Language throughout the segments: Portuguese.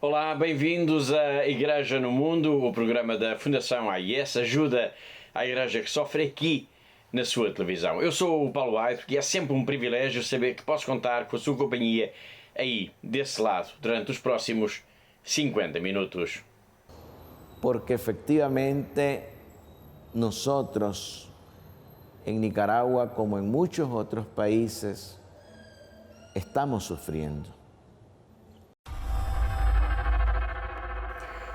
Olá, bem-vindos à Igreja no Mundo, o programa da Fundação AIS ajuda a Igreja que sofre aqui na sua televisão. Eu sou o Paulo Aido e é sempre um privilégio saber que posso contar com a sua companhia aí, desse lado, durante os próximos 50 minutos. Porque efectivamente nosotros en Nicaragua, como en muchos otros países, estamos sufriendo.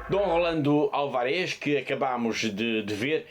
Dom Rolando Alvarez, que acabamos de ver,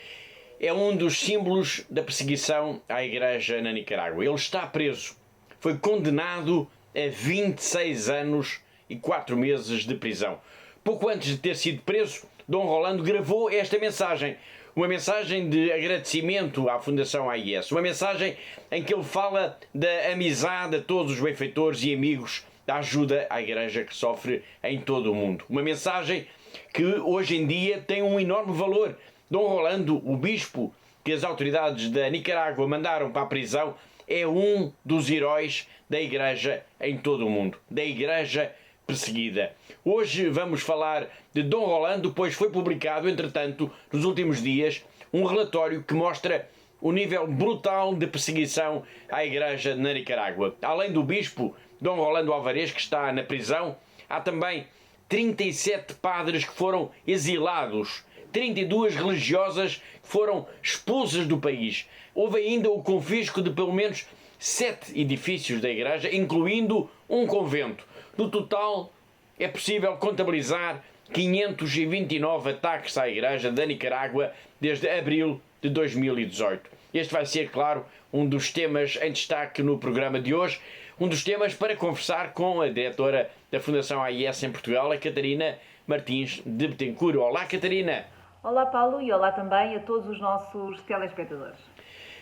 é um dos símbolos da perseguição à Igreja na Nicarágua. Ele está preso. Foi condenado a 26 anos e 4 meses de prisão. Pouco antes de ter sido preso, Dom Rolando gravou esta mensagem. Uma mensagem de agradecimento à Fundação AIS. Uma mensagem em que ele fala da amizade a todos os benfeitores e amigos da ajuda à Igreja que sofre em todo o mundo. Uma mensagem que hoje em dia tem um enorme valor. Dom Rolando, o bispo que as autoridades da Nicarágua mandaram para a prisão, é um dos heróis da Igreja em todo o mundo, da Igreja perseguida. Hoje vamos falar de Dom Rolando, pois foi publicado, entretanto, nos últimos dias, um relatório que mostra o nível brutal de perseguição à Igreja na Nicarágua. Além do bispo Dom Rolando Alvarez, que está na prisão, há também 37 padres que foram exilados, 32 religiosas que foram expulsas do país. Houve ainda o confisco de pelo menos 7 edifícios da Igreja, incluindo um convento. No total, é possível contabilizar 529 ataques à Igreja da Nicarágua desde abril de 2018. Este vai ser, claro, um dos temas em destaque no programa de hoje, um dos temas para conversar com a diretora da Fundação AIS em Portugal, a Catarina Martins de Betancourt. Olá, Catarina! Olá, Paulo, e olá também a todos os nossos telespectadores.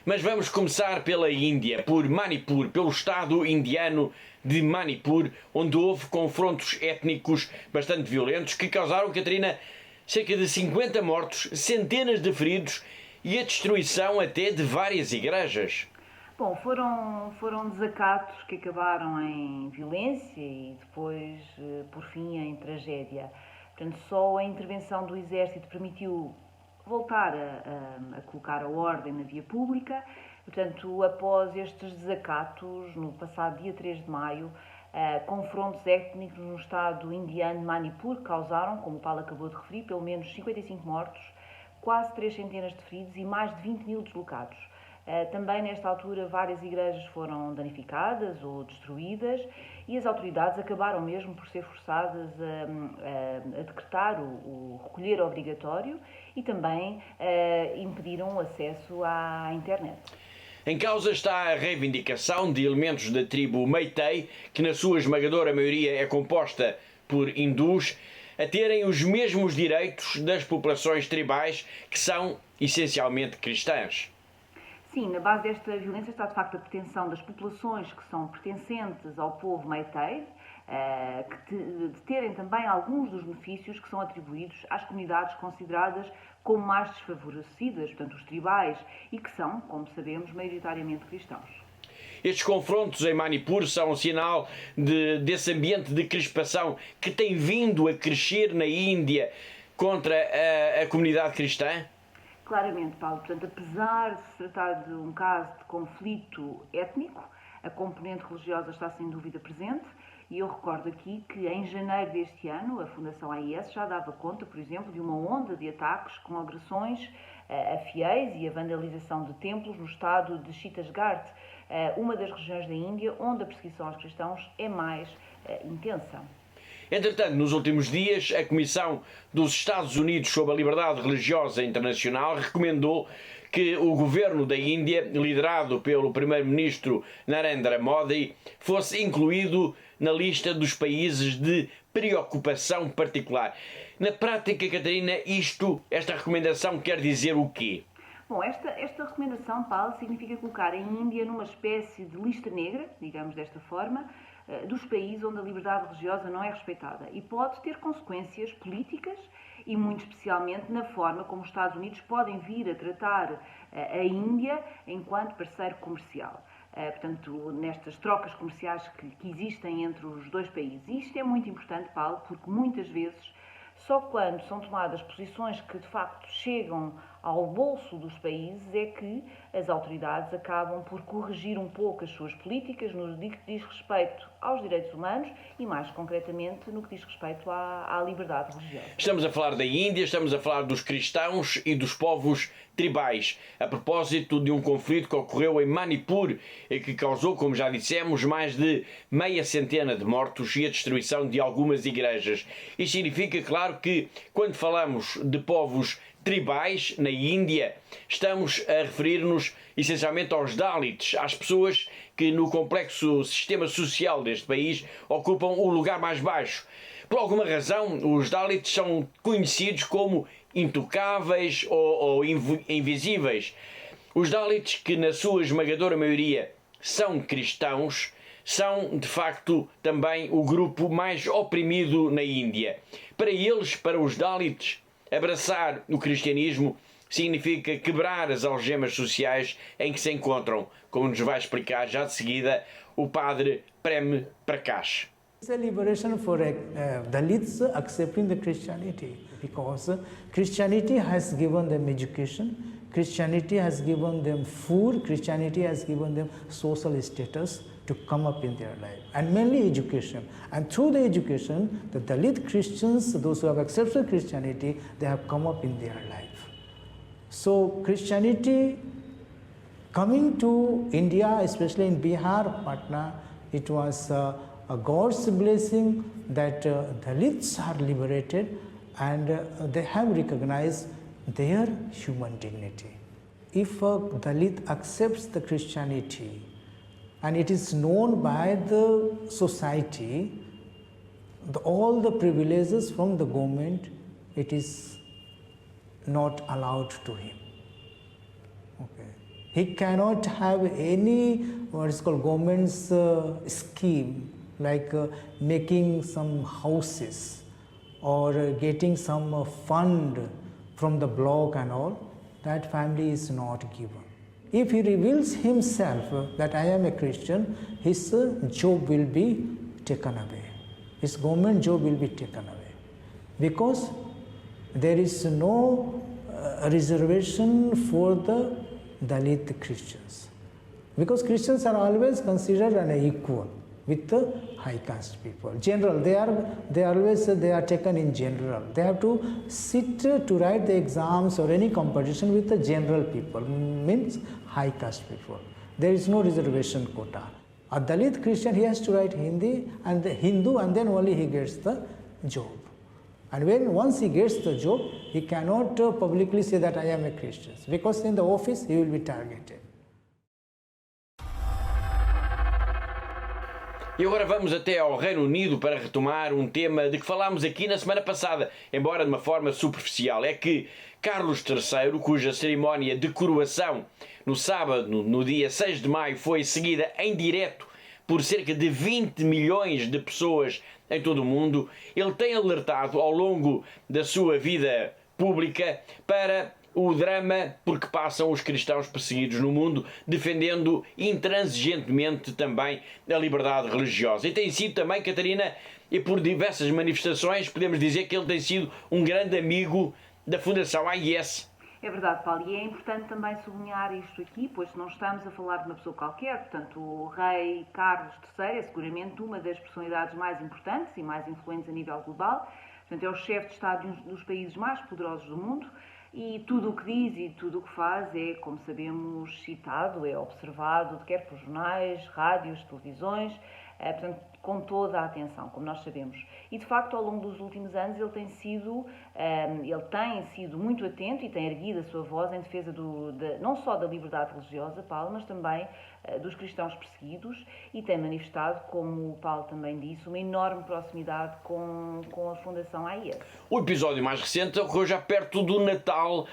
Mas vamos começar pela Índia, por Manipur, pelo estado indiano de Manipur, onde houve confrontos étnicos bastante violentos que causaram, Catarina, cerca de 50 mortos, centenas de feridos e a destruição até de várias igrejas. Bom, foram desacatos que acabaram em violência e depois, por fim, em tragédia. Portanto, só a intervenção do Exército permitiu voltar a colocar a ordem na via pública. Portanto, após estes desacatos, no passado dia 3 de maio, confrontos étnicos no estado indiano de Manipur causaram, como o Paulo acabou de referir, pelo menos 55 mortos, quase 3 centenas de feridos e mais de 20 mil deslocados. Também, nesta altura, várias igrejas foram danificadas ou destruídas e as autoridades acabaram mesmo por ser forçadas a decretar o recolher obrigatório e também impediram o acesso à internet. Em causa está a reivindicação de elementos da tribo Meitei, que na sua esmagadora maioria é composta por hindus, a terem os mesmos direitos das populações tribais que são essencialmente cristãs. Sim, na base desta violência está de facto a pretensão das populações que são pertencentes ao povo Meitei de terem também alguns dos benefícios que são atribuídos às comunidades consideradas como mais desfavorecidas, portanto os tribais, e que são, como sabemos, maioritariamente cristãos. Estes confrontos em Manipur são um sinal desse ambiente de crispação que tem vindo a crescer na Índia contra a comunidade cristã? Claramente, Paulo. Portanto, apesar de se tratar de um caso de conflito étnico, a componente religiosa está sem dúvida presente e eu recordo aqui que em janeiro deste ano a Fundação AIS já dava conta, por exemplo, de uma onda de ataques com agressões a fiéis e a vandalização de templos no estado de Chhattisgarh, uma das regiões da Índia onde a perseguição aos cristãos é mais intensa. Entretanto, nos últimos dias, a Comissão dos Estados Unidos sobre a Liberdade Religiosa Internacional recomendou que o governo da Índia, liderado pelo primeiro-ministro Narendra Modi, fosse incluído na lista dos países de preocupação particular. Na prática, Catarina, esta recomendação quer dizer o quê? Bom, esta recomendação, Paulo, significa colocar a Índia numa espécie de lista negra, digamos desta forma, dos países onde a liberdade religiosa não é respeitada e pode ter consequências políticas e muito especialmente na forma como os Estados Unidos podem vir a tratar a Índia enquanto parceiro comercial. portanto, nestas trocas comerciais que existem entre os dois países. E isto é muito importante, Paulo, porque muitas vezes só quando são tomadas posições que de facto chegam ao bolso dos países é que as autoridades acabam por corrigir um pouco as suas políticas no que diz respeito aos direitos humanos e, mais concretamente, no que diz respeito à liberdade religiosa. Estamos a falar da Índia, estamos a falar dos cristãos e dos povos tribais, a propósito de um conflito que ocorreu em Manipur e que causou, como já dissemos, mais de meia centena de mortos e a destruição de algumas igrejas. Isto significa, claro, que quando falamos de povos tribais na Índia, estamos a referir-nos essencialmente aos Dalits, às pessoas que no complexo sistema social deste país ocupam o lugar mais baixo. Por alguma razão, os Dalits são conhecidos como intocáveis ou invisíveis. Os Dalits, que na sua esmagadora maioria são cristãos, são de facto também o grupo mais oprimido na Índia. Para eles, para os Dalits, abraçar o cristianismo significa quebrar as algemas sociais em que se encontram, como nos vai explicar já de seguida o padre Prem Prakash. It's a liberation for Dalits accepting the Christianity, because Christianity has given them education, Christianity has given them food, Christianity has given them social status to come up in their life, and mainly education. And through the education, the Dalit Christians, those who have accepted Christianity, they have come up in their life. So Christianity coming to India, especially in Bihar, Patna, it was a God's blessing that Dalits are liberated and they have recognized their human dignity. If a Dalit accepts the Christianity and it is known by the society, all the privileges from the government, it is not allowed to him. Okay. He cannot have any what is called government's scheme, like making some houses or getting some fund from the block and all. That family is not given. If he reveals himself that I am a Christian, his job will be taken away. His government job will be taken away. Because there is no reservation for the Dalit Christians. Because Christians are always considered an equal with the high caste people. General, they are taken in general. They have to sit to write the exams or any competition with the general people, means high caste people. There is no reservation quota. A Dalit Christian, he has to write Hindi and the Hindu, and then only he gets the job. And once he gets the job, he cannot publicly say that I am a Christian, because in the office he will be targeted. E agora vamos até ao Reino Unido para retomar um tema de que falámos aqui na semana passada, embora de uma forma superficial. É que Carlos III, cuja cerimónia de coroação no sábado, no dia 6 de maio, foi seguida em direto por cerca de 20 milhões de pessoas em todo o mundo, ele tem alertado ao longo da sua vida pública para o drama por que passam os cristãos perseguidos no mundo, defendendo intransigentemente também a liberdade religiosa. E tem sido também, Catarina, e por diversas manifestações, podemos dizer que ele tem sido um grande amigo da Fundação AIS. É verdade, Paulo, e é importante também sublinhar isto aqui, pois não estamos a falar de uma pessoa qualquer, portanto o rei Carlos III é seguramente uma das personalidades mais importantes e mais influentes a nível global, portanto é o chefe de Estado de um dos países mais poderosos do mundo, e tudo o que diz e tudo o que faz é, como sabemos, citado, é observado, quer por jornais, rádios, televisões, portanto, com toda a atenção, como nós sabemos. E, de facto, ao longo dos últimos anos, ele tem sido muito atento e tem erguido a sua voz em defesa não só da liberdade religiosa, Paulo, mas também dos cristãos perseguidos, e tem manifestado, como o Paulo também disse, uma enorme proximidade com a Fundação AIS. O episódio mais recente ocorreu já perto do Natal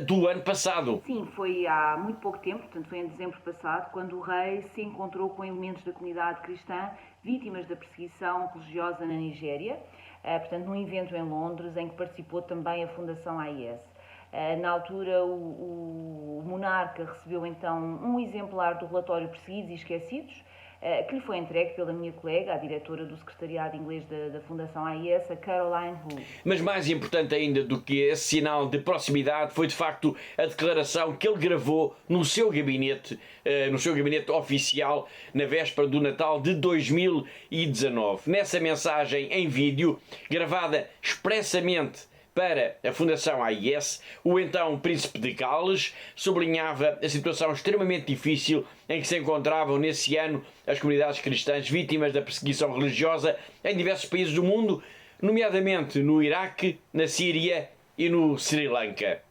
do ano passado. Sim, foi há muito pouco tempo, portanto foi em dezembro passado, quando o rei se encontrou com elementos da comunidade cristã vítimas da perseguição religiosa na Nigéria, portanto num evento em Londres em que participou também a Fundação AIS. Na altura, o monarca recebeu então um exemplar do relatório Perseguidos e Esquecidos, que lhe foi entregue pela minha colega, a diretora do secretariado inglês da Fundação AIS, a Caroline Hu. Mas mais importante ainda do que esse sinal de proximidade foi de facto a declaração que ele gravou no seu gabinete oficial na véspera do Natal de 2019. Nessa mensagem em vídeo, gravada expressamente para a Fundação AIS, o então Príncipe de Gales sublinhava a situação extremamente difícil em que se encontravam nesse ano as comunidades cristãs vítimas da perseguição religiosa em diversos países do mundo, nomeadamente no Iraque, na Síria e no Sri Lanka.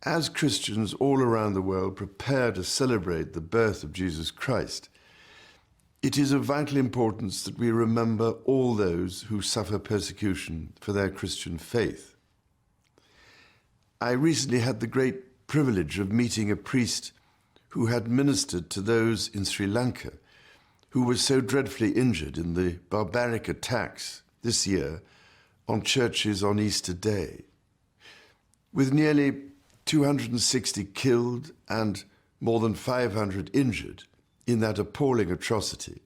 As Christians all around the world prepare to celebrate the birth of Jesus Christ, it is of vital importance that we remember all those who suffer persecution for their Christian faith. I recently had the great privilege of meeting a priest who had ministered to those in Sri Lanka who were so dreadfully injured in the barbaric attacks this year on churches on Easter Day. With nearly 260 killed and more than 500 injured in that appalling atrocity,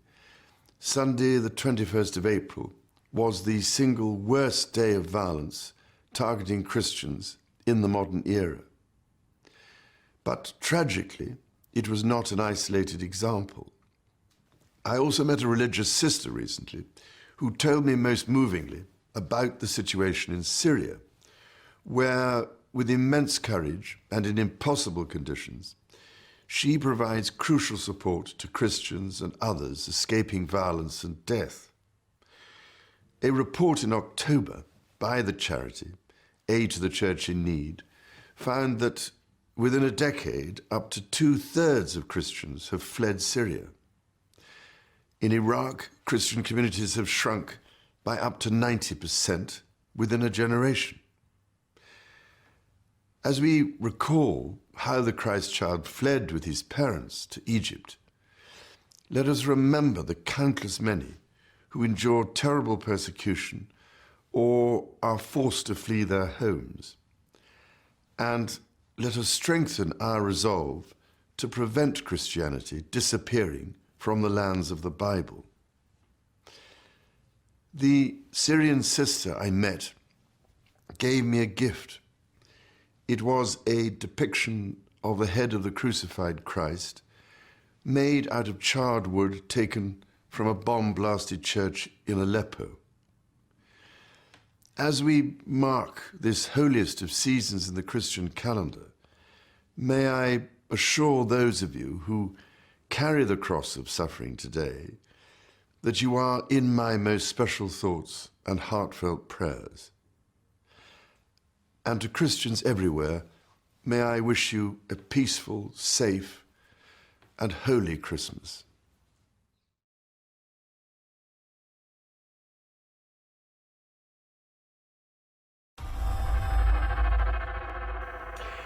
Sunday the 21st of April was the single worst day of violence targeting Christians in the modern era. But tragically, it was not an isolated example. I also met a religious sister recently who told me most movingly about the situation in Syria, where, with immense courage and in impossible conditions, she provides crucial support to Christians and others escaping violence and death. A report in October by the charity Aid to the Church in Need found that within a decade, up to 2/3 of Christians have fled Syria. In Iraq, Christian communities have shrunk by up to 90% within a generation. As we recall how the Christ child fled with his parents to Egypt, let us remember the countless many who endure terrible persecution or are forced to flee their homes. And let us strengthen our resolve to prevent Christianity disappearing from the lands of the Bible. The Syrian sister I met gave me a gift. It was a depiction of the head of the crucified Christ, made out of charred wood taken from a bomb-blasted church in Aleppo. As we mark this holiest of seasons in the Christian calendar, may I assure those of you who carry the cross of suffering today that you are in my most special thoughts and heartfelt prayers. And to Christians everywhere, may I wish you a peaceful, safe, and holy Christmas.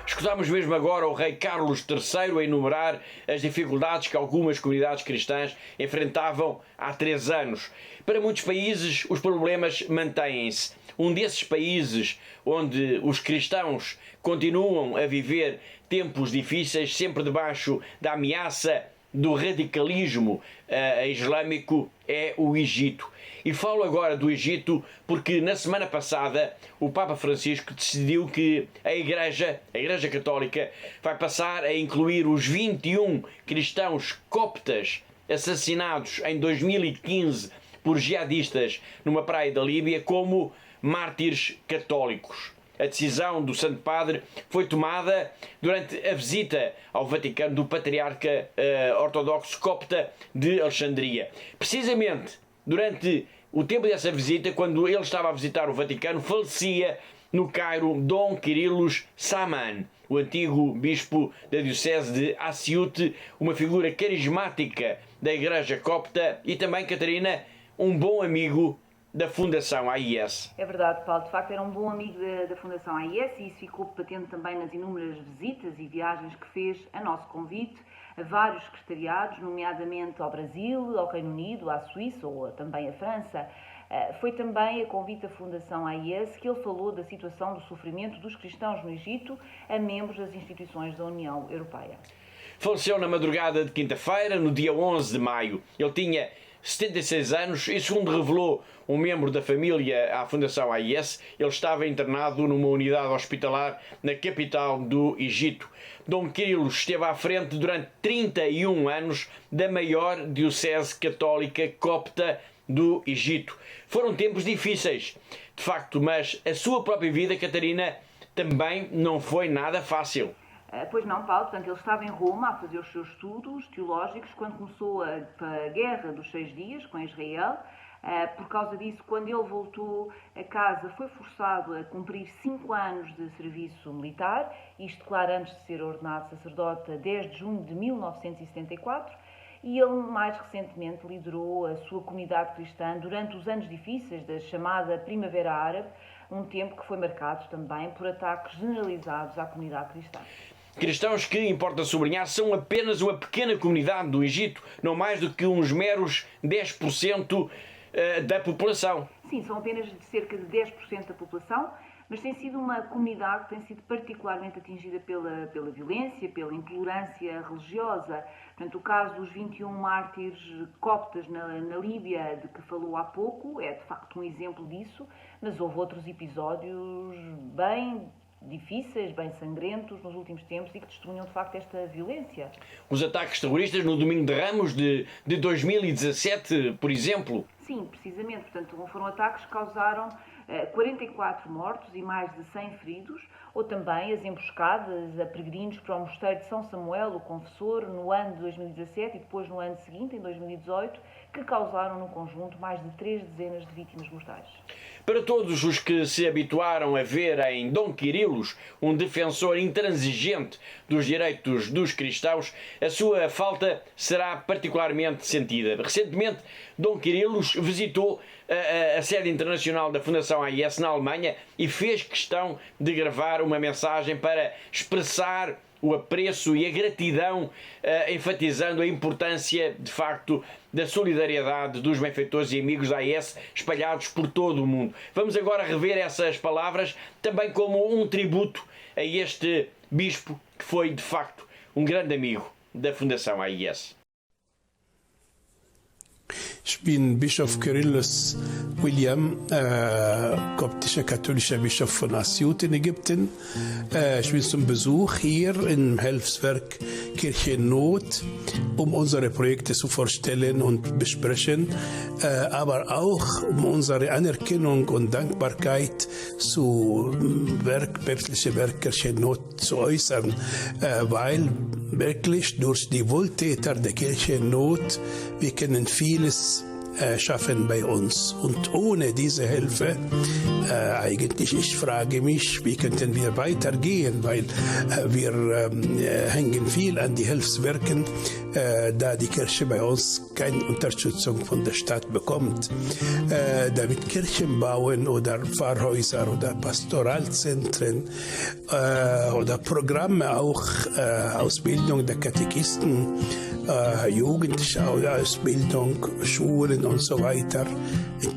Escutamos mesmo agora o rei Carlos III a enumerar as dificuldades que algumas comunidades cristãs enfrentavam há 3 anos. Para muitos países, os problemas mantêm-se. Um desses países onde os cristãos continuam a viver tempos difíceis, sempre debaixo da ameaça do radicalismo islâmico, é o Egito. E falo agora do Egito porque na semana passada o Papa Francisco decidiu que a Igreja Católica vai passar a incluir os 21 cristãos coptas assassinados em 2015 por jihadistas numa praia da Líbia como mártires católicos. A decisão do Santo Padre foi tomada durante a visita ao Vaticano do patriarca ortodoxo copta de Alexandria. Precisamente durante o tempo dessa visita, quando ele estava a visitar o Vaticano, falecia no Cairo Dom Kyrillos Saman, o antigo bispo da diocese de Assiut, uma figura carismática da Igreja Copta e também, Catarina, um bom amigo da Fundação AIS. É verdade, Paulo, de facto era um bom amigo da Fundação AIS e isso ficou patente também nas inúmeras visitas e viagens que fez a nosso convite a vários secretariados, nomeadamente ao Brasil, ao Reino Unido, à Suíça ou também à França. Foi também a convite da Fundação AIS que ele falou da situação do sofrimento dos cristãos no Egito a membros das instituições da União Europeia. Faleceu na madrugada de quinta-feira, no dia 11 de maio. Ele tinha 76 anos e, segundo revelou um membro da família à Fundação AIS, ele estava internado numa unidade hospitalar na capital do Egito. Dom Quirilos esteve à frente durante 31 anos da maior diocese católica copta do Egito. Foram tempos difíceis, de facto, mas a sua própria vida, Catarina, também não foi nada fácil. Pois não, Paulo. Portanto, ele estava em Roma a fazer os seus estudos teológicos quando começou a Guerra dos 6 Dias com Israel. Por causa disso, quando ele voltou a casa, foi forçado a cumprir 5 anos de serviço militar, isto, claro, antes de ser ordenado sacerdote a 10 de junho de 1974, e ele, mais recentemente, liderou a sua comunidade cristã durante os anos difíceis da chamada Primavera Árabe, um tempo que foi marcado também por ataques generalizados à comunidade cristã. Cristãos que, importa sublinhar, são apenas uma pequena comunidade do Egito, não mais do que uns meros 10% da população. Sim, são apenas cerca de 10% da população, mas tem sido uma comunidade que tem sido particularmente atingida pela violência, pela intolerância religiosa. Portanto, o caso dos 21 mártires coptas na Líbia, de que falou há pouco, é de facto um exemplo disso, mas houve outros episódios bem difíceis, bem sangrentos nos últimos tempos e que testemunham de facto esta violência. Os ataques terroristas no Domingo de Ramos de 2017, por exemplo. Sim, precisamente. Portanto, foram ataques que causaram 44 mortos e mais de 100 feridos, ou também as emboscadas a peregrinos para o Mosteiro de São Samuel, o Confessor, no ano de 2017 e depois no ano seguinte, em 2018, que causaram no conjunto mais de 3 dezenas de vítimas mortais. Para todos os que se habituaram a ver em Dom Quirilos um defensor intransigente dos direitos dos cristãos, a sua falta será particularmente sentida. Recentemente, Dom Quirilos visitou a sede internacional da Fundação AIS na Alemanha e fez questão de gravar uma mensagem para expressar o apreço e a gratidão, enfatizando a importância, de facto, da solidariedade dos benfeitores e amigos da AIS espalhados por todo o mundo. Vamos agora rever essas palavras também como um tributo a este bispo que foi, de facto, um grande amigo da Fundação AIS. Ich bin Bischof Kyrillos William, koptischer katholischer Bischof von Asyut in Ägypten. Ich bin zum Besuch hier im Hilfswerk Kirche in Not, um unsere Projekte zu vorstellen und besprechen, aber auch um unsere Anerkennung und Dankbarkeit zu päpstliche Werk Kirche in Not zu äußern, weil wirklich durch die Wohltäter der Kirche in Not, wir können vieles schaffen bei uns. Und ohne diese Hilfe, eigentlich, ich frage mich, wie könnten wir weitergehen, weil wir hängen viel an die Hilfswerken, da die Kirche bei uns keine Unterstützung von der Stadt bekommt. Damit Kirchen bauen oder Pfarrhäuser oder Pastoralzentren oder Programme, auch Ausbildung der Katechisten, jugendliche Ausbildung, Schulen und so weiter,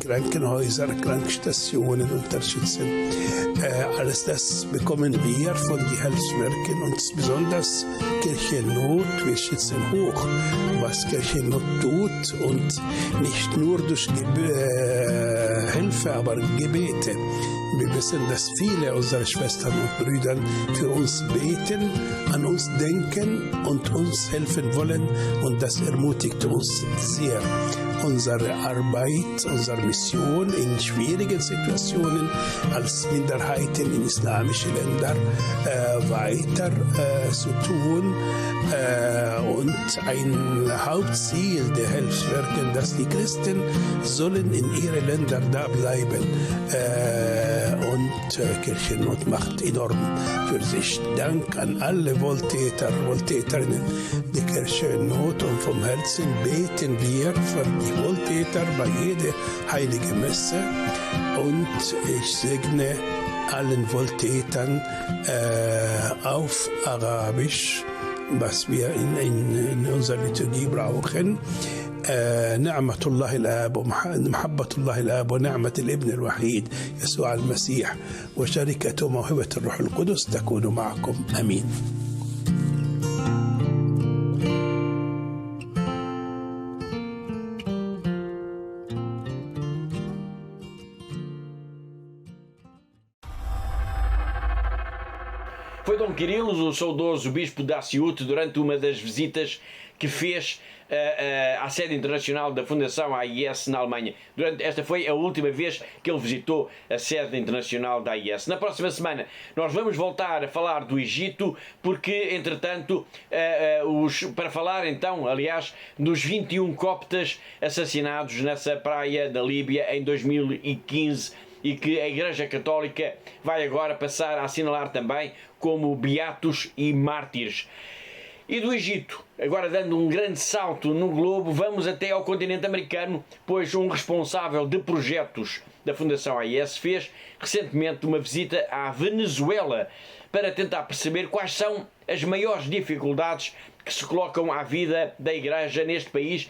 Krankenhäuser, Krankstationen unterstützen. Alles das bekommen wir von den Hilfswerken und besonders Kirche in Not. Wir schätzen hoch, was Kirche in Not tut und nicht nur durch Hilfe, aber Gebete. Wir wissen, dass viele unserer Schwestern und Brüder für uns beten, an uns denken und uns helfen wollen und das ermutigt uns sehr. Unsere Arbeit, unsere Mission in schwierigen Situationen als Minderheiten in islamischen Ländern weiter zu tun und ein Hauptziel der Hilfswerke, dass die Christen sollen in ihren Ländern da bleiben und Kirchennot macht enorm für sich. Dank an alle Wohltäter, Wohltäterinnen der Kirchennot und vom Herzen beten wir für die Wohltäter bei jeder heiligen Messe und ich segne allen Wohltätern auf Arabisch was wir in unserer Liturgie brauchen. نعمة الله الآب ومحبة الله الآب ونعمة الابن الوحيد يسوع المسيح وشركة موهبة الروح القدس تكون معكم آمين. Foi Dom Quirilos, o saudoso bispo de Assiut, durante uma das visitas que fez à sede internacional da Fundação AIS na Alemanha. Esta foi a última vez que ele visitou a sede internacional da AIS. Na próxima semana nós vamos voltar a falar do Egito, porque, entretanto, para falar então, aliás, dos 21 coptas assassinados nessa praia da Líbia em 2015, e que a Igreja Católica vai agora passar a assinalar também como beatos e mártires. E do Egito, agora dando um grande salto no globo, vamos até ao continente americano, pois um responsável de projetos da Fundação AIS fez recentemente uma visita à Venezuela para tentar perceber quais são as maiores dificuldades que se colocam à vida da Igreja neste país,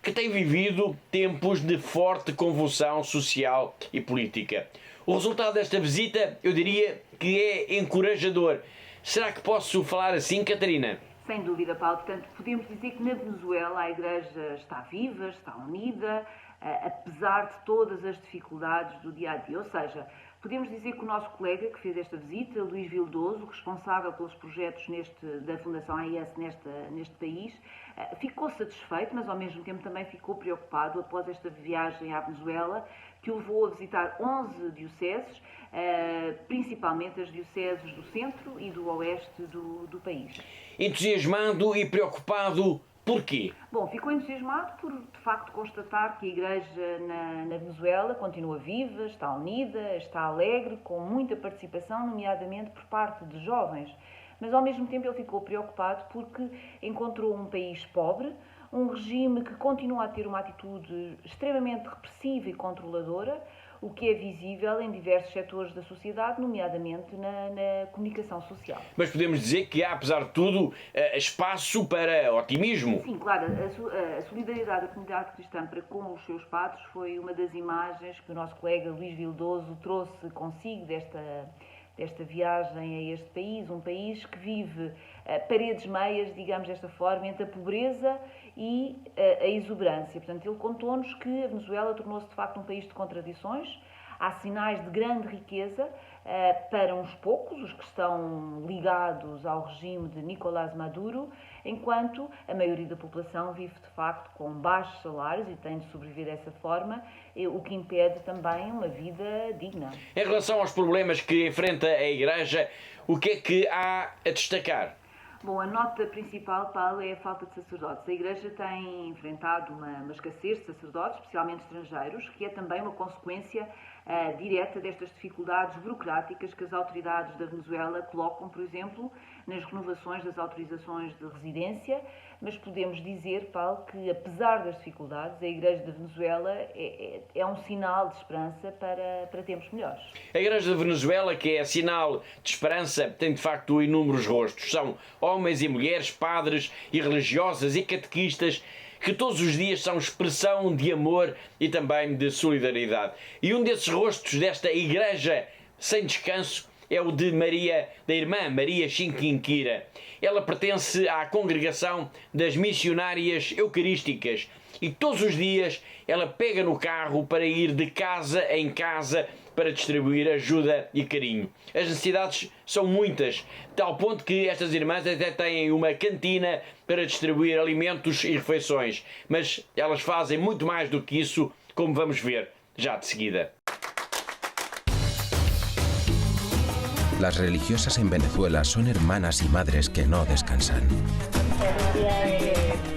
que tem vivido tempos de forte convulsão social e política. O resultado desta visita, eu diria que é encorajador. Será que posso falar assim, Catarina? Sem dúvida, Paulo. Portanto, podemos dizer que na Venezuela a Igreja está viva, está unida, apesar de todas as dificuldades do dia-a-dia. Ou seja, podemos dizer que o nosso colega que fez esta visita, Luís Vildoso, responsável pelos projetos da Fundação AIS neste país, ficou satisfeito, mas ao mesmo tempo também ficou preocupado após esta viagem à Venezuela, que o levou a visitar 11 dioceses, principalmente as dioceses do centro e do oeste do país. Entusiasmado e preocupado, porquê? Bom, ficou entusiasmado por, de facto, constatar que a Igreja na Venezuela continua viva, está unida, está alegre, com muita participação, nomeadamente por parte de jovens. Mas, ao mesmo tempo, ele ficou preocupado porque encontrou um país pobre, um regime que continua a ter uma atitude extremamente repressiva e controladora, o que é visível em diversos setores da sociedade, nomeadamente na comunicação social. Mas podemos dizer que há, apesar de tudo, espaço para otimismo. Sim, claro. A solidariedade da comunidade cristã para com os seus padres foi uma das imagens que o nosso colega Luís Vildoso trouxe consigo desta viagem a este país, um país que vive paredes meias, digamos desta forma, entre a pobreza e a exuberância. Portanto, ele contou-nos que a Venezuela tornou-se de facto um país de contradições. Há sinais de grande riqueza para uns poucos, os que estão ligados ao regime de Nicolás Maduro, enquanto a maioria da população vive de facto com baixos salários e tem de sobreviver dessa forma, o que impede também uma vida digna. Em relação aos problemas que enfrenta a Igreja, o que é que há a destacar? Bom, a nota principal, Paulo, é a falta de sacerdotes. A Igreja tem enfrentado uma escassez de sacerdotes, especialmente estrangeiros, que é também uma consequência direta destas dificuldades burocráticas que as autoridades da Venezuela colocam, por exemplo, nas renovações das autorizações de residência, mas podemos dizer, Paulo, que apesar das dificuldades, a Igreja da Venezuela é um sinal de esperança para tempos melhores. A Igreja da Venezuela, que é sinal de esperança, tem de facto inúmeros rostos. São homens e mulheres, padres e religiosas e catequistas, que todos os dias são expressão de amor e também de solidariedade. E um desses rostos desta Igreja sem descanso é o de da irmã Maria Chiquinquira. Ela pertence à congregação das missionárias eucarísticas e todos os dias ela pega no carro para ir de casa em casa para distribuir ajuda e carinho. As necessidades são muitas, tal ponto que estas irmãs até têm uma cantina para distribuir alimentos e refeições, mas elas fazem muito mais do que isso, como vamos ver já de seguida. Las religiosas en Venezuela son hermanas y madres que no descansan.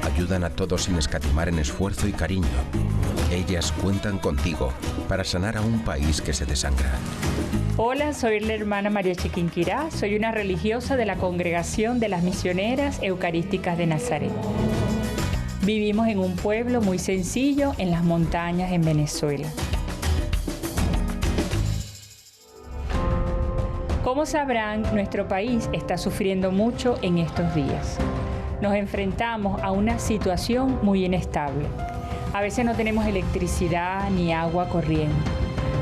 Ayudan a todos sin escatimar en esfuerzo y cariño. Ellas cuentan contigo para sanar a un país que se desangra. Hola, soy la hermana María Chiquinquirá. Soy una religiosa de la Congregación de las Misioneras Eucarísticas de Nazaret. Vivimos en un pueblo muy sencillo en las montañas en Venezuela. Como sabrán, nuestro país está sufriendo mucho en estos días. nos enfrentamos a una situación muy inestable. A veces no tenemos electricidad ni agua corriente.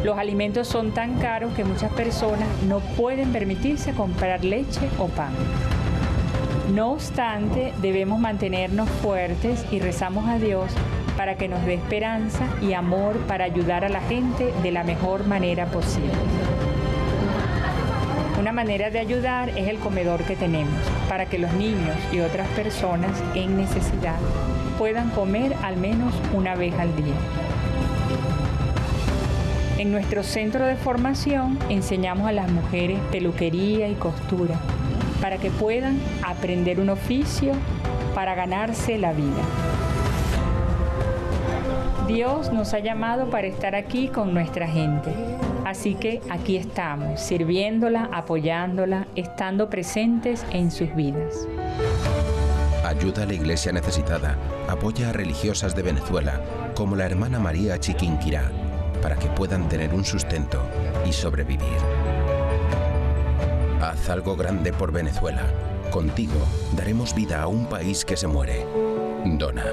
Los alimentos son tan caros que muchas personas no pueden permitirse comprar leche o pan. No obstante, debemos mantenernos fuertes y rezamos a Dios para que nos dé esperanza y amor para ayudar a la gente de la mejor manera posible. Una manera de ayudar es el comedor que tenemos, para que los niños y otras personas en necesidad puedan comer al menos una vez al día. En nuestro centro de formación enseñamos a las mujeres peluquería y costura para que puedan aprender un oficio para ganarse la vida. Dios nos ha llamado para estar aquí con nuestra gente. Así que aquí estamos, sirviéndola, apoyándola, estando presentes en sus vidas. Ayuda a la iglesia necesitada, apoya a religiosas de Venezuela, como la hermana María Chiquinquirá, para que puedan tener un sustento y sobrevivir. Haz algo grande por Venezuela. Contigo daremos vida a un país que se muere. Dona.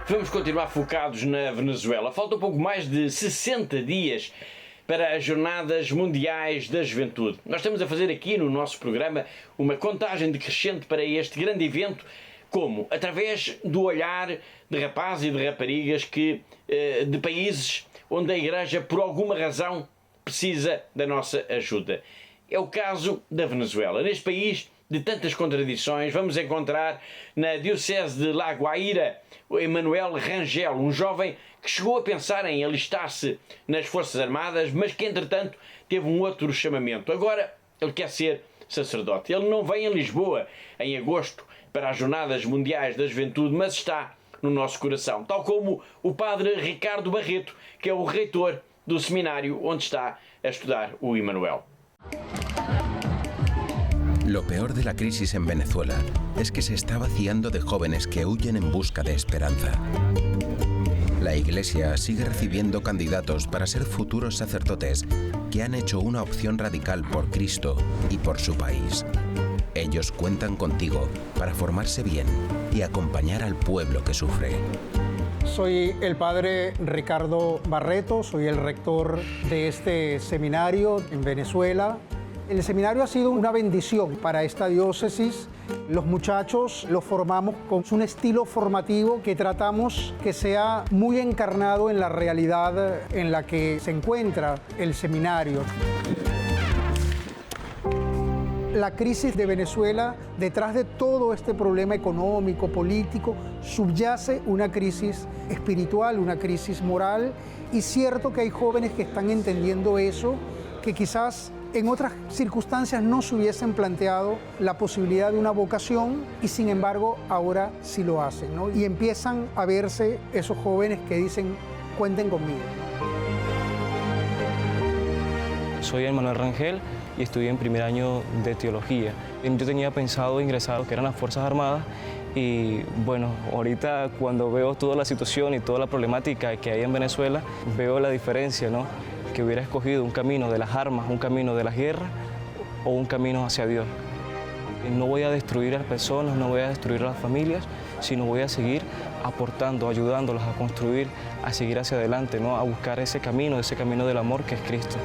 Vamos continuar focados na Venezuela. Falta um pouco mais de 60 dias para as Jornadas Mundiais da Juventude. Nós estamos a fazer aqui no nosso programa uma contagem decrescente para este grande evento. Como? Através do olhar de rapazes e de raparigas de países onde a Igreja, por alguma razão, precisa da nossa ajuda. É o caso da Venezuela. Neste país de tantas contradições, vamos encontrar na Diocese de La Guaira o Emanuel Rangel, um jovem que chegou a pensar em alistar-se nas Forças Armadas, mas que entretanto teve um outro chamamento. Agora ele quer ser sacerdote. Ele não vem a Lisboa em agosto para as Jornadas Mundiais da Juventude, mas está no nosso coração, tal como o padre Ricardo Barreto, que é o reitor do seminário onde está a estudar o Emanuel. Lo peor de la crisis en Venezuela es que se está vaciando de jóvenes que huyen en busca de esperanza. La Iglesia sigue recibiendo candidatos para ser futuros sacerdotes que han hecho una opción radical por Cristo y por su país. Ellos cuentan contigo para formarse bien y acompañar al pueblo que sufre. Soy el padre Ricardo Barreto, soy el rector de este seminario en Venezuela. El seminario ha sido una bendición para esta diócesis. Los muchachos los formamos con un estilo formativo que tratamos que sea muy encarnado en la realidad en la que se encuentra el seminario. La crisis de Venezuela, detrás de todo este problema económico, político, subyace una crisis espiritual, una crisis moral, y cierto que hay jóvenes que están entendiendo eso, que quizás en otras circunstancias no se hubiesen planteado la posibilidad de una vocación y sin embargo ahora sí lo hacen, ¿no? Y empiezan a verse esos jóvenes que dicen, cuenten conmigo. Soy Emanuel Rangel y estudié en primer año de teología. Yo tenía pensado ingresar a lo que eran las Fuerzas Armadas y bueno, ahorita cuando veo toda la situación y toda la problemática que hay en Venezuela, veo la diferencia, ¿no? Que hubiera escogido un camino de las armas, un camino de la guerra o un camino hacia Dios. No voy a destruir a las personas, no voy a destruir a las familias, sino voy a seguir aportando, ayudándolas a construir, a seguir hacia adelante, ¿no? A buscar ese camino del amor que es Cristo.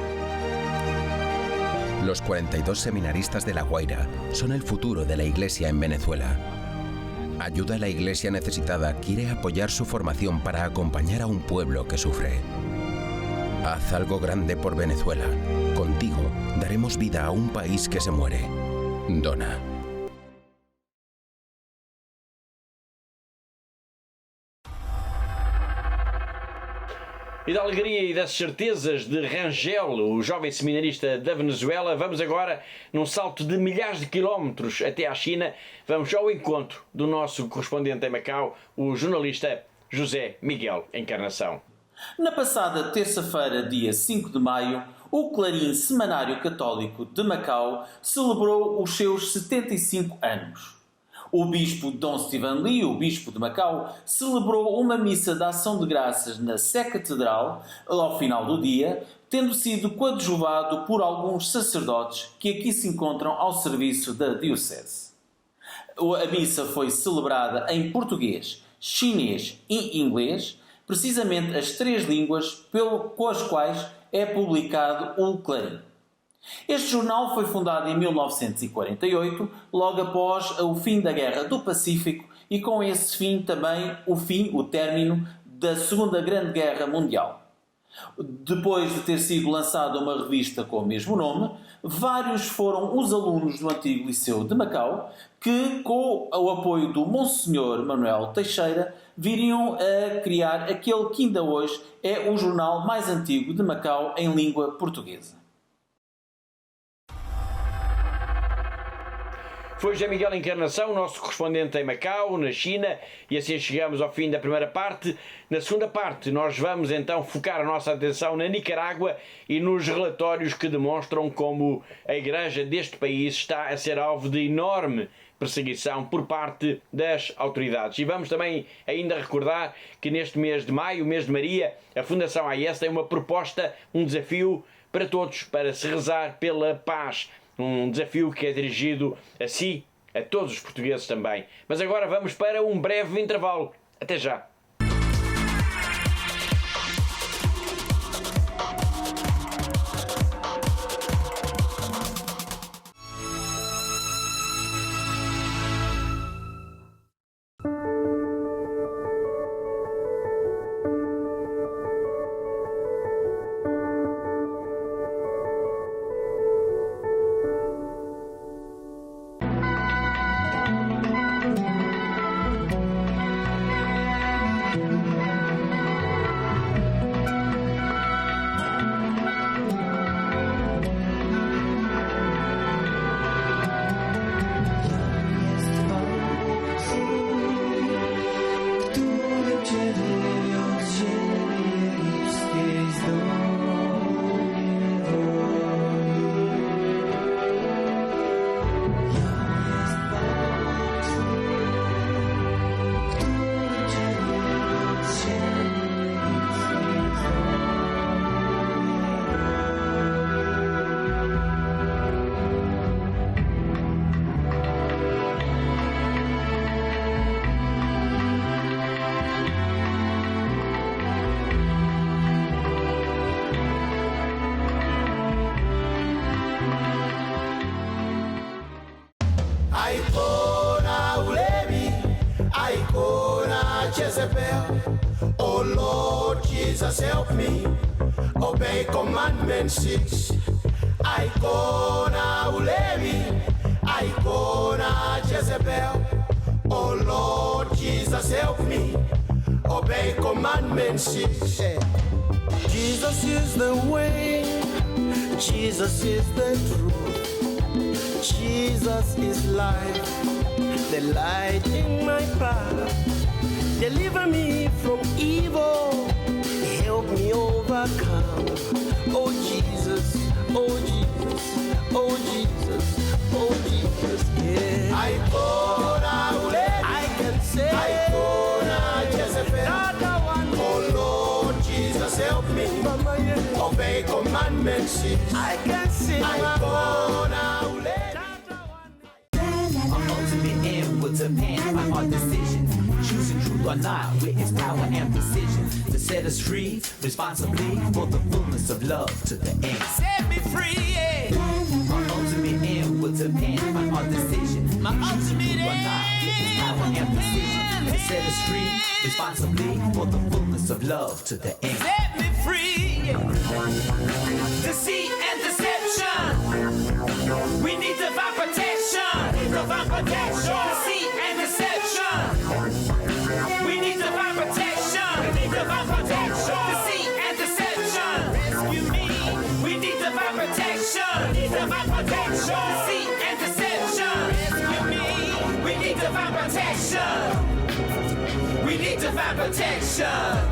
Los 42 seminaristas de La Guaira son el futuro de la Iglesia en Venezuela. Ayuda a la Iglesia necesitada quiere apoyar su formación para acompañar a un pueblo que sufre. Haz algo grande por Venezuela. Contigo daremos vida a un país que se muere. Dona. E da alegria e das certezas de Rangel, o jovem seminarista da Venezuela, vamos agora, num salto de milhares de quilómetros até à China, vamos ao encontro do nosso correspondente em Macau, o jornalista José Miguel Encarnação. Na passada terça-feira, dia 5 de maio, o Clarim Semanário Católico de Macau celebrou os seus 75 anos. O bispo Dom Stephen Lee, o bispo de Macau, celebrou uma missa de ação de graças na Sé Catedral ao final do dia, tendo sido coadjuvado por alguns sacerdotes que aqui se encontram ao serviço da Diocese. A missa foi celebrada em português, chinês e inglês, precisamente as 3 línguas com as quais é publicado o Clarim. Este jornal foi fundado em 1948, logo após o fim da Guerra do Pacífico e com esse fim também o término da Segunda Grande Guerra Mundial. Depois de ter sido lançada uma revista com o mesmo nome, vários foram os alunos do antigo Liceu de Macau que, com o apoio do Monsenhor Manuel Teixeira, viriam a criar aquele que ainda hoje é o jornal mais antigo de Macau em língua portuguesa. Foi José Miguel Encarnação, nosso correspondente em Macau, na China, e assim chegamos ao fim da primeira parte. Na segunda parte, nós vamos então focar a nossa atenção na Nicarágua e nos relatórios que demonstram como a Igreja deste país está a ser alvo de enorme perseguição por parte das autoridades. E vamos também ainda recordar que neste mês de maio, o mês de Maria, a Fundação AIS tem uma proposta, um desafio para todos, para se rezar pela paz. Um desafio que é dirigido a si, a todos os portugueses também. Mas agora vamos para um breve intervalo. Até já! Oh Lord Jesus, help me obey commandment 6. Icona Ulevi, Icona Jezebel. Oh Lord Jesus, help me obey commandment 6. Jesus is the way, Jesus is the truth, Jesus is life, the light in my path. Deliver me from evil, help me overcome. Oh Jesus, oh Jesus, oh Jesus, oh Jesus, yeah. I can say, Jezebel. Oh Lord Jesus, help me obey commandment 6. I can say, Our ultimate end will depend on our decisions. Choosing truth or not, with its power and precision to set us free, responsibly for the fullness of love to the end. Set me free, yeah. Our ultimate end will depend on our decision. My ultimate end, or not, with its power and precision to set us free, responsibly for the fullness of love to the end. Set me free, yeah. Deceit and deception. We need divine protection. Divine protection. Deceit and deception. We need divine protection. We need divine protection. Deceit and deception. Rescue me. We need divine protection. We need divine protection. Deceit and deception. Rescue me. We need divine protection. We need divine protection.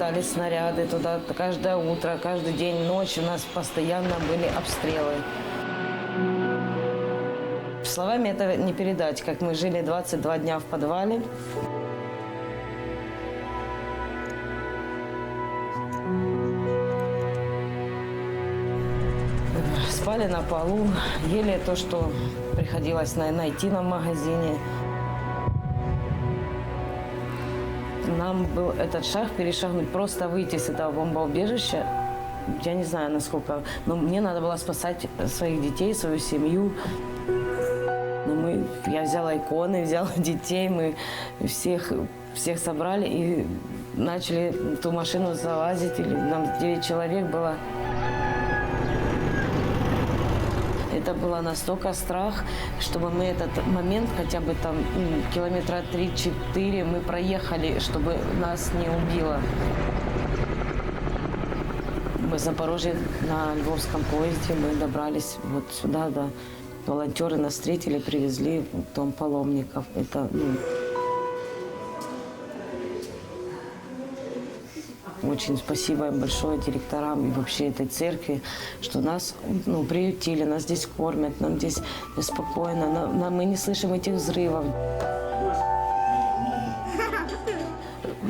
прилетали снаряды туда каждое утро, каждый день, ночь у нас постоянно были обстрелы. Словами это не передать, как мы жили 22 дня в подвале. Спали на полу, ели то, что приходилось найти нам в магазине. Нам был этот шаг перешагнуть, просто выйти с этого бомбоубежища. Я не знаю, насколько, но мне надо было спасать своих детей, свою семью. Я взяла иконы, взяла детей, мы всех собрали и начали в ту машину залазить. Нам 9 человек было. Это было настолько страх, чтобы мы этот момент, хотя бы там километра 3-4 мы проехали, чтобы нас не убило. В Запорожье на Львовском поезде мы добрались вот сюда, да. Волонтеры нас встретили, привезли в дом паломников. Это, очень спасибо им большое директорам и вообще этой церкви, что нас приютили, нас здесь кормят, нам здесь спокойно, мы не слышим этих взрывов.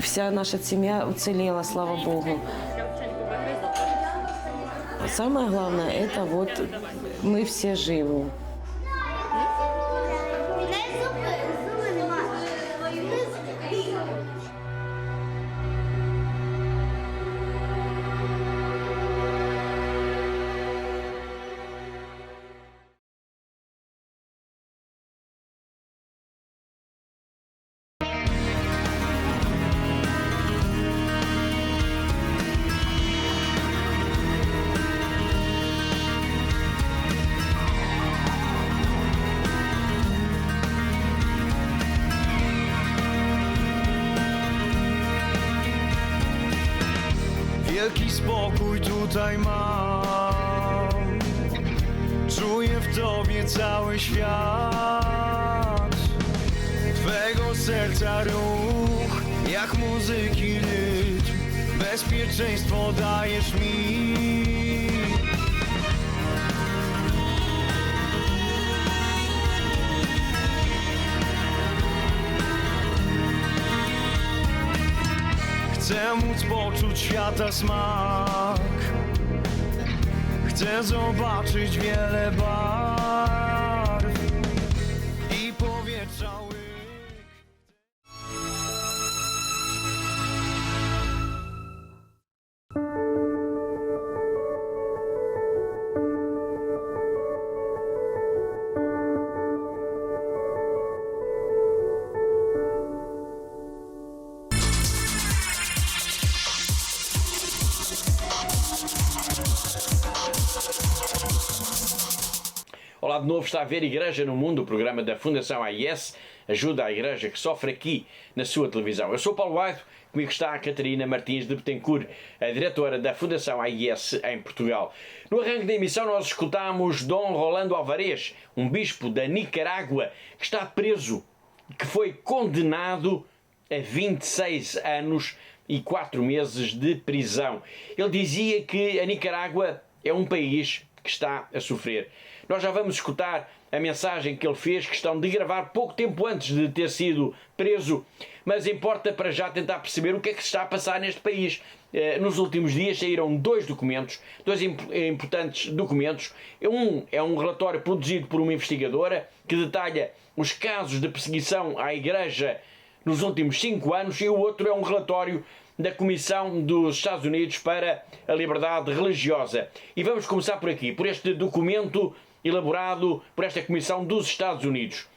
Вся наша семья уцелела, слава Богу. Самое главное, это вот мы все живы. Wielki spokój tutaj mam, czuję w Tobie cały świat. Twego serca ruch, jak muzyki rytm, bezpieczeństwo dajesz mi. Chcę móc poczuć świata smak. Chcę zobaczyć wiele barw i powietrza łyk. Olá de novo, está a ver Igreja no Mundo, o programa da Fundação AIS, ajuda a Igreja que sofre aqui na sua televisão. Eu sou Paulo Aito, comigo está a Catarina Martins de Betancourt, a diretora da Fundação AIS em Portugal. No arranque da emissão nós escutámos Dom Rolando Alvarez, um bispo da Nicarágua, que está preso, que foi condenado a 26 anos e 4 meses de prisão. Ele dizia que a Nicarágua é um país que está a sofrer. Nós já vamos escutar a mensagem que ele fez, questão de gravar pouco tempo antes de ter sido preso, mas importa para já tentar perceber o que é que se está a passar neste país. Nos últimos dias saíram dois importantes documentos. Um é um relatório produzido por uma investigadora que detalha os casos de perseguição à Igreja nos últimos 5 anos e o outro é um relatório da Comissão dos Estados Unidos para a Liberdade Religiosa. E vamos começar por aqui, por este documento elaborado por esta Comissão dos Estados Unidos.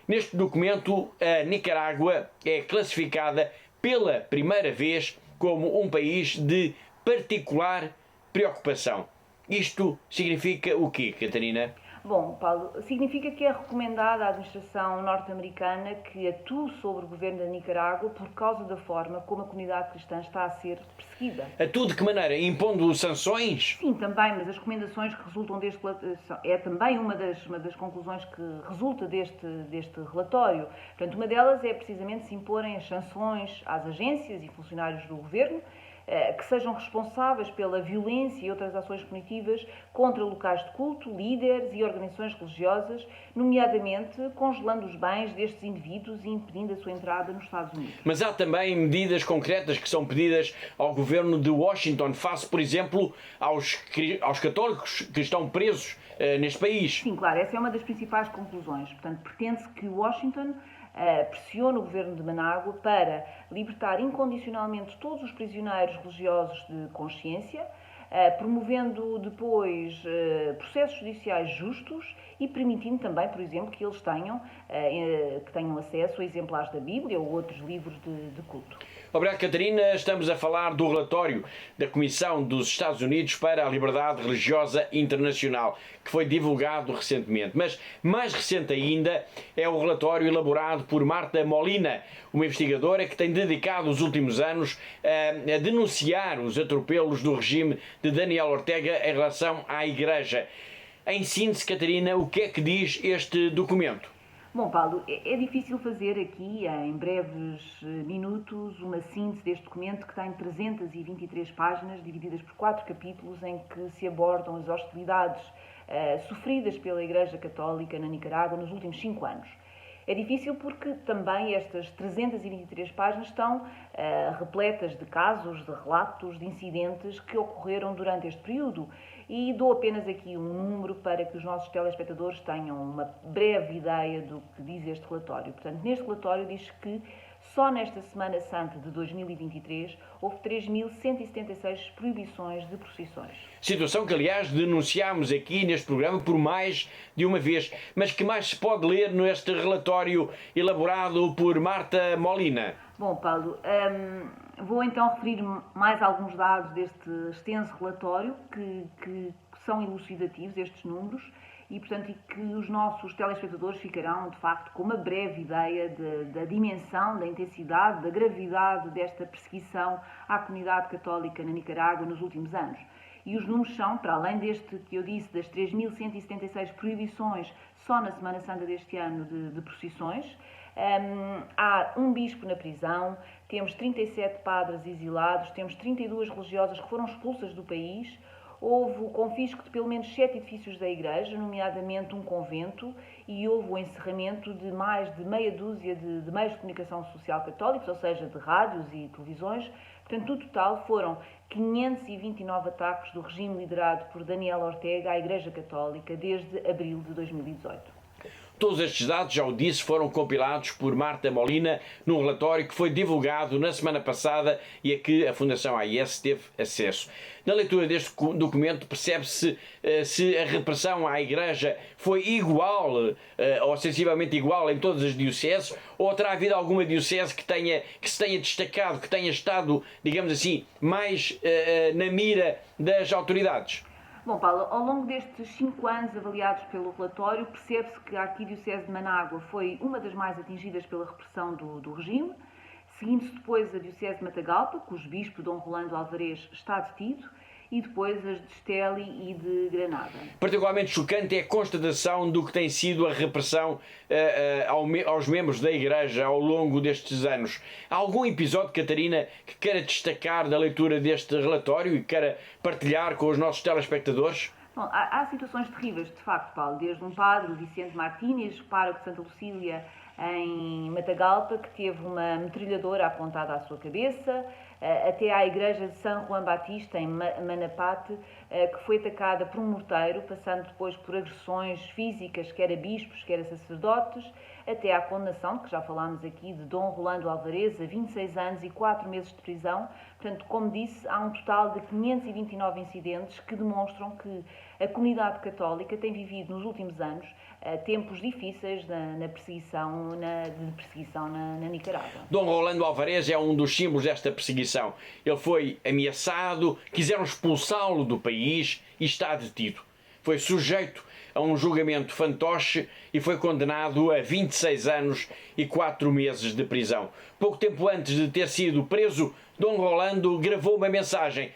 Neste documento, a Nicarágua é classificada pela primeira vez como um país de particular preocupação. Isto significa o quê, Catarina? Bom, Paulo, significa que é recomendada à administração norte-americana que atue sobre o governo da Nicarágua por causa da forma como a comunidade cristã está a ser perseguida. Atue de que maneira? Impondo sanções? Sim, também, mas as recomendações que resultam deste é também uma das conclusões que resulta deste relatório. Portanto, uma delas é precisamente se imporem as sanções às agências e funcionários do governo que sejam responsáveis pela violência e outras ações punitivas contra locais de culto, líderes e organizações religiosas, nomeadamente congelando os bens destes indivíduos e impedindo a sua entrada nos Estados Unidos. Mas há também medidas concretas que são pedidas ao governo de Washington, face, por exemplo, aos católicos que estão presos neste país. Sim, claro, essa é uma das principais conclusões. Portanto, pretende-se que Washington pressiona o governo de Manágua para libertar incondicionalmente todos os prisioneiros religiosos de consciência, promovendo depois processos judiciais justos e permitindo também, por exemplo, que eles tenham acesso a exemplares da Bíblia ou outros livros de culto. Obrigado, Catarina. Estamos a falar do relatório da Comissão dos Estados Unidos para a Liberdade Religiosa Internacional, que foi divulgado recentemente. Mas mais recente ainda é o relatório elaborado por Marta Molina, uma investigadora que tem dedicado os últimos anos a denunciar os atropelos do regime de Daniel Ortega em relação à Igreja. Em síntese, Catarina, o que é que diz este documento? Bom, Paulo, é difícil fazer aqui, em breves minutos, uma síntese deste documento que tem 323 páginas, divididas por 4 capítulos, em que se abordam as hostilidades sofridas pela Igreja Católica na Nicarágua nos últimos 5 anos. É difícil porque também estas 323 páginas estão repletas de casos, de relatos, de incidentes que ocorreram durante este período. E dou apenas aqui um número para que os nossos telespectadores tenham uma breve ideia do que diz este relatório. Portanto, neste relatório diz que só nesta Semana Santa de 2023 houve 3.176 proibições de procissões. Situação que, aliás, denunciámos aqui neste programa por mais de uma vez, mas que mais se pode ler neste relatório elaborado por Marta Molina? Bom, Paulo, vou então referir mais alguns dados deste extenso relatório que são elucidativos, estes números, e, portanto, que os nossos telespectadores ficarão, de facto, com uma breve ideia da dimensão, da intensidade, da gravidade desta perseguição à comunidade católica na Nicarágua nos últimos anos. E os números são, para além deste que eu disse, das 3.176 proibições só na Semana Santa deste ano de procissões, há um bispo na prisão, temos 37 padres exilados, temos 32 religiosas que foram expulsas do país, houve o confisco de pelo menos 7 edifícios da Igreja, nomeadamente um convento, e houve o encerramento de mais de meia dúzia de meios de comunicação social católicos, ou seja, de rádios e televisões. Portanto, no total foram 529 ataques do regime liderado por Daniel Ortega à Igreja Católica desde abril de 2018. Todos estes dados, já o disse, foram compilados por Marta Molina num relatório que foi divulgado na semana passada e a que a Fundação AIS teve acesso. Na leitura deste documento percebe-se se a repressão à Igreja foi igual ou sensivelmente igual em todas as dioceses, ou terá havido alguma diocese que se tenha destacado, que tenha estado, digamos assim, mais na mira das autoridades? Bom, Paulo, ao longo destes 5 anos avaliados pelo relatório, percebe-se que a Arquidiocese de Manágua foi uma das mais atingidas pela repressão do regime, seguindo-se depois a Diocese de Matagalpa, cujo bispo Dom Rolando Alvarez está detido, e depois as de Esteli e de Granada. Particularmente chocante é a constatação do que tem sido a repressão aos membros da Igreja ao longo destes anos. Há algum episódio, Catarina, que queira destacar da leitura deste relatório e queira partilhar com os nossos telespectadores? Bom, há situações terríveis, de facto, Paulo, desde um padre, o Vicente Martínez, pároco de Santa Lucília, em Matagalpa, que teve uma metralhadora apontada à sua cabeça, até à igreja de São Juan Batista, em Manapate, que foi atacada por um morteiro, passando depois por agressões físicas, quer a bispos, quer a sacerdotes, até à condenação, que já falámos aqui, de Dom Rolando Alvarez, a 26 anos e 4 meses de prisão. Portanto, como disse, há um total de 529 incidentes que demonstram que a comunidade católica tem vivido nos últimos anos tempos difíceis na perseguição na Nicarágua. Dom Rolando Alvarez é um dos símbolos desta perseguição. Ele foi ameaçado, quiseram expulsá-lo do país e está detido. Foi sujeito a um julgamento fantoche e foi condenado a 26 anos e 4 meses de prisão. Pouco tempo antes de ter sido preso, Dom Rolando gravou uma mensagem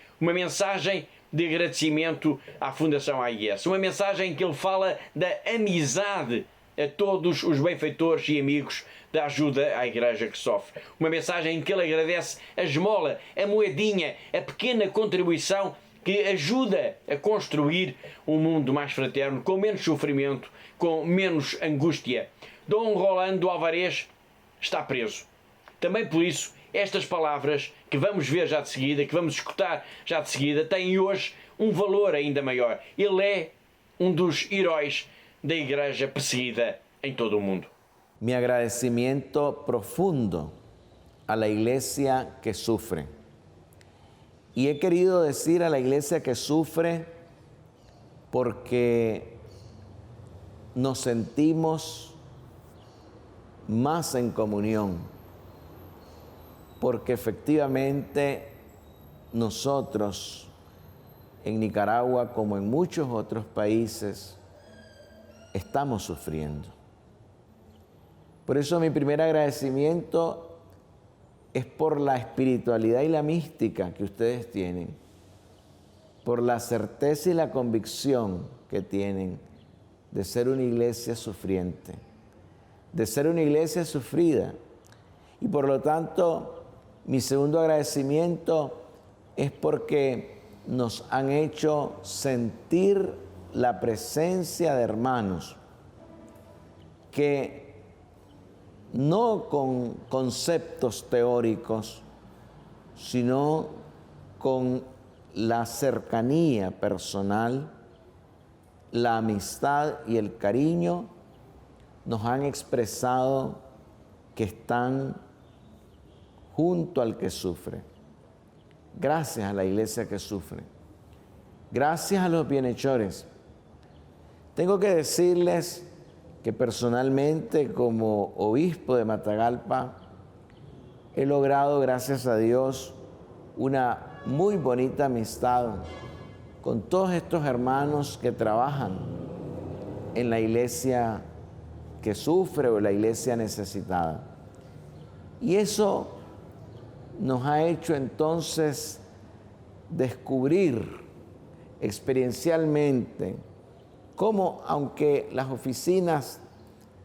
de agradecimento à Fundação AIS. Uma mensagem em que ele fala da amizade a todos os benfeitores e amigos da ajuda à Igreja que sofre. Uma mensagem em que ele agradece a esmola, a moedinha, a pequena contribuição que ajuda a construir um mundo mais fraterno, com menos sofrimento, com menos angústia. Dom Rolando Alvarez está preso. Também por isso, estas palavras que vamos ver já de seguida, que vamos escutar já de seguida, têm hoje um valor ainda maior. Ele é um dos heróis da Igreja perseguida em todo o mundo. Mi agradecimiento profundo a la iglesia que sufre. Y he querido decir a la iglesia que sufre porque nos sentimos más en comunión, porque efectivamente nosotros en Nicaragua, como en muchos otros países, estamos sufriendo. Por eso mi primer agradecimiento es por la espiritualidad y la mística que ustedes tienen, por la certeza y la convicción que tienen de ser una iglesia sufriente, de ser una iglesia sufrida. Y por lo tanto, mi segundo agradecimiento es porque nos han hecho sentir la presencia de hermanos que no con conceptos teóricos, sino con la cercanía personal, la amistad y el cariño, nos han expresado que están junto al que sufre. Gracias a la iglesia que sufre. Gracias a los bienhechores. Tengo que decirles que personalmente, como obispo de Matagalpa, he logrado, gracias a Dios, una muy bonita amistad con todos estos hermanos que trabajan en la iglesia que sufre o la iglesia necesitada. Y eso nos ha hecho entonces descubrir experiencialmente cómo, aunque las oficinas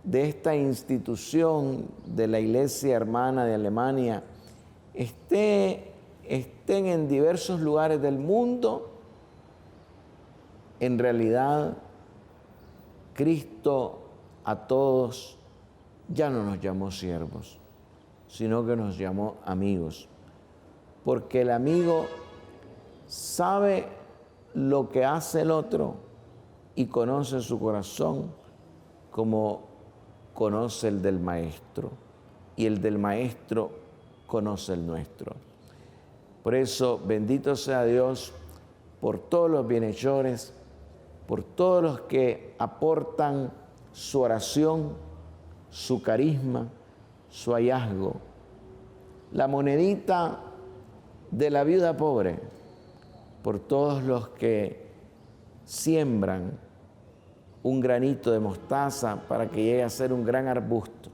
de esta institución de la Iglesia Hermana de Alemania estén en diversos lugares del mundo, en realidad Cristo a todos ya no nos llamó siervos, sino que nos llamó amigos, porque el amigo sabe lo que hace el otro y conoce su corazón como conoce el del maestro, y el del maestro conoce el nuestro. Por eso, bendito sea Dios por todos los bienhechores, por todos los que aportan su oración, su carisma, su hallazgo. La monedita de la viuda pobre, por todos los que siembran un granito de mostaza para que llegue a ser un gran arbusto,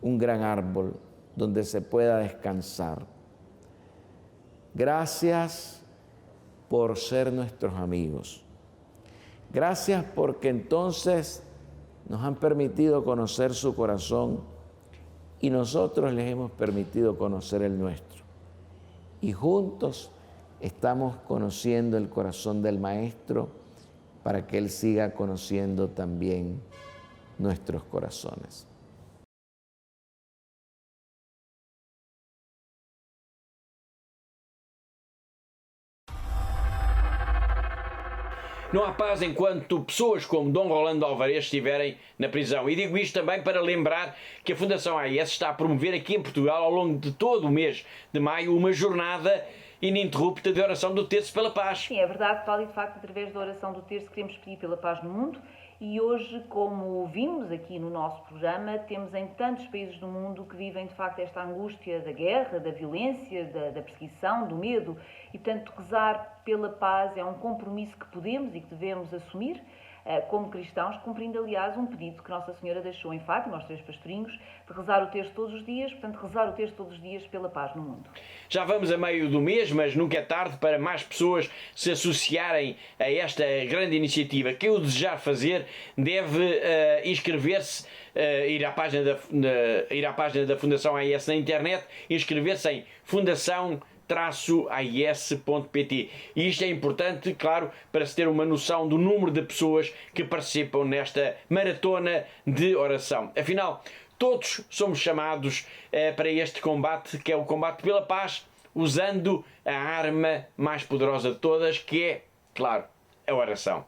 un gran árbol donde se pueda descansar. Gracias por ser nuestros amigos. Gracias porque entonces nos han permitido conocer su corazón y nosotros les hemos permitido conocer el nuestro. Y juntos estamos conociendo el corazón del Maestro para que Él siga conociendo también nuestros corazones. Não há paz enquanto pessoas como Dom Rolando Alvarez estiverem na prisão. E digo isto também para lembrar que a Fundação AIS está a promover aqui em Portugal, ao longo de todo o mês de maio, uma jornada ininterrupta de oração do Terço pela Paz. Sim, é verdade, Paulo, e de facto, através da oração do Terço, queremos pedir pela paz no mundo. E hoje, como vimos aqui no nosso programa, temos em tantos países do mundo que vivem, de facto, esta angústia da guerra, da violência, da perseguição, do medo. E, portanto, rezar pela paz é um compromisso que podemos e que devemos assumir como cristãos, cumprindo, aliás, um pedido que Nossa Senhora deixou em Fátima, aos 3 pastorinhos, de rezar o terço todos os dias, portanto, rezar o terço todos os dias pela paz no mundo. Já vamos a meio do mês, mas nunca é tarde para mais pessoas se associarem a esta grande iniciativa. Quem o desejar fazer deve inscrever-se, ir à página da Fundação AIS na internet, inscrever-se em fundação-ais.pt. E isto é importante, claro, para se ter uma noção do número de pessoas que participam nesta maratona de oração. Afinal, todos somos chamados para este combate, que é o combate pela paz, usando a arma mais poderosa de todas, que é, claro, a oração.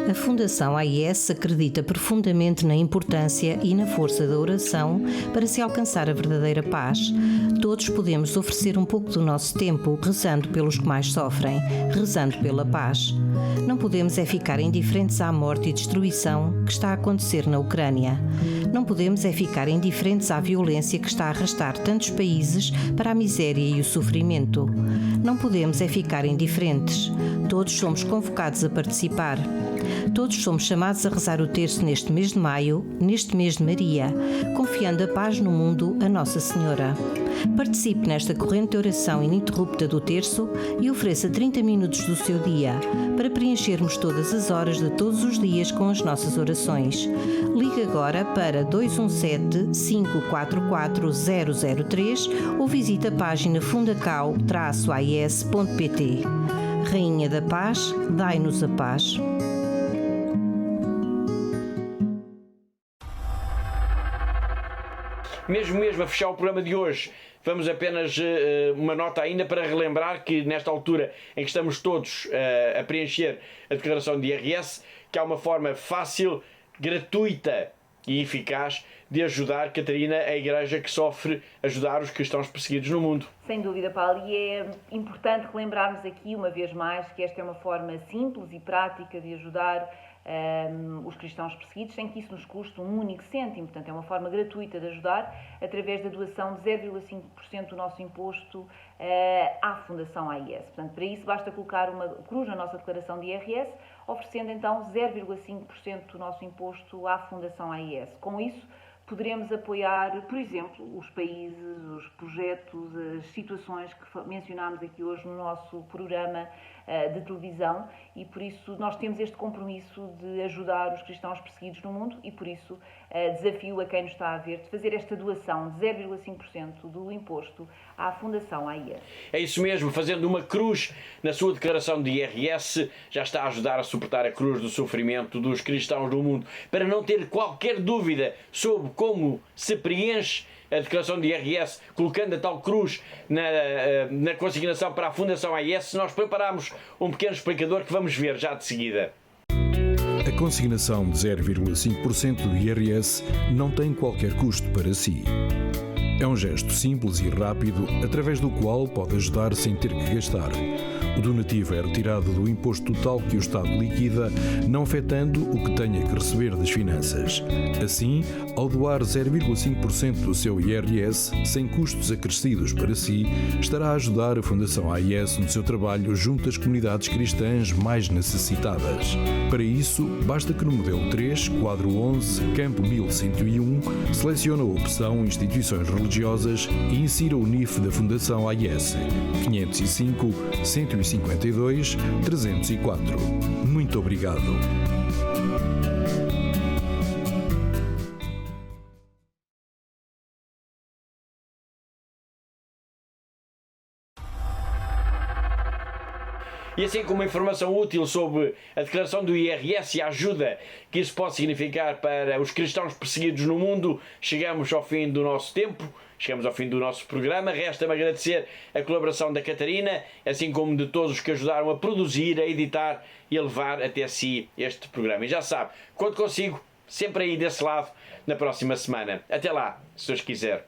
A Fundação AIS acredita profundamente na importância e na força da oração para se alcançar a verdadeira paz. Todos podemos oferecer um pouco do nosso tempo rezando pelos que mais sofrem, rezando pela paz. Não podemos ficar indiferentes à morte e destruição que está a acontecer na Ucrânia. Não podemos ficar indiferentes à violência que está a arrastar tantos países para a miséria e o sofrimento. Não podemos ficar indiferentes. Todos somos convocados a participar. Todos somos chamados a rezar o terço neste mês de maio, neste mês de Maria, confiando a paz no mundo a Nossa Senhora. Participe nesta corrente de oração ininterrupta do terço e ofereça 30 minutos do seu dia para preenchermos todas as horas de todos os dias com as nossas orações. Ligue agora para 217-544-003 ou visite a página fundacau-ais.pt. Rainha da Paz, dai-nos a paz. Mesmo a fechar o programa de hoje, vamos apenas uma nota ainda para relembrar que nesta altura em que estamos todos a preencher a declaração de IRS, que há uma forma fácil, gratuita e eficaz de ajudar, Catarina, a Igreja que sofre, ajudar os cristãos perseguidos no mundo. Sem dúvida, Paulo, e é importante relembrarmos aqui uma vez mais que esta é uma forma simples e prática de ajudar os cristãos perseguidos, sem que isso nos custe um único cêntimo. Portanto, é uma forma gratuita de ajudar através da doação de 0,5% do nosso imposto à Fundação AIS. Portanto, para isso basta colocar uma cruz na nossa declaração de IRS, oferecendo então 0,5% do nosso imposto à Fundação AIS. Com isso, poderemos apoiar, por exemplo, os países, os projetos, as situações que mencionámos aqui hoje no nosso programa de televisão, e por isso nós temos este compromisso de ajudar os cristãos perseguidos no mundo e por isso desafio a quem nos está a ver de fazer esta doação de 0,5% do imposto à Fundação AIS. É isso mesmo, fazendo uma cruz na sua declaração de IRS, já está a ajudar a suportar a cruz do sofrimento dos cristãos do mundo. Para não ter qualquer dúvida sobre como se preenche a declaração de IRS, colocando a tal cruz na consignação para a Fundação AIS, nós preparamos um pequeno explicador que vamos ver já de seguida. A consignação de 0,5% do IRS não tem qualquer custo para si. É um gesto simples e rápido, através do qual pode ajudar sem ter que gastar. O donativo é retirado do imposto total que o Estado liquida, não afetando o que tenha que receber das finanças. Assim, ao doar 0,5% do seu IRS, sem custos acrescidos para si, estará a ajudar a Fundação AIS no seu trabalho junto às comunidades cristãs mais necessitadas. Para isso, basta que no modelo 3, quadro 11, campo 1101, selecione a opção Instituições Religiosas e insira o NIF da Fundação AIS 505 152 304. Muito obrigado. E assim como informação útil sobre a declaração do IRS e a ajuda que isso pode significar para os cristãos perseguidos no mundo, chegamos ao fim do nosso tempo, chegamos ao fim do nosso programa. Resta-me agradecer a colaboração da Catarina, assim como de todos os que ajudaram a produzir, a editar e a levar até si este programa. E já sabe, quando consigo, sempre aí desse lado, na próxima semana. Até lá, se Deus quiser.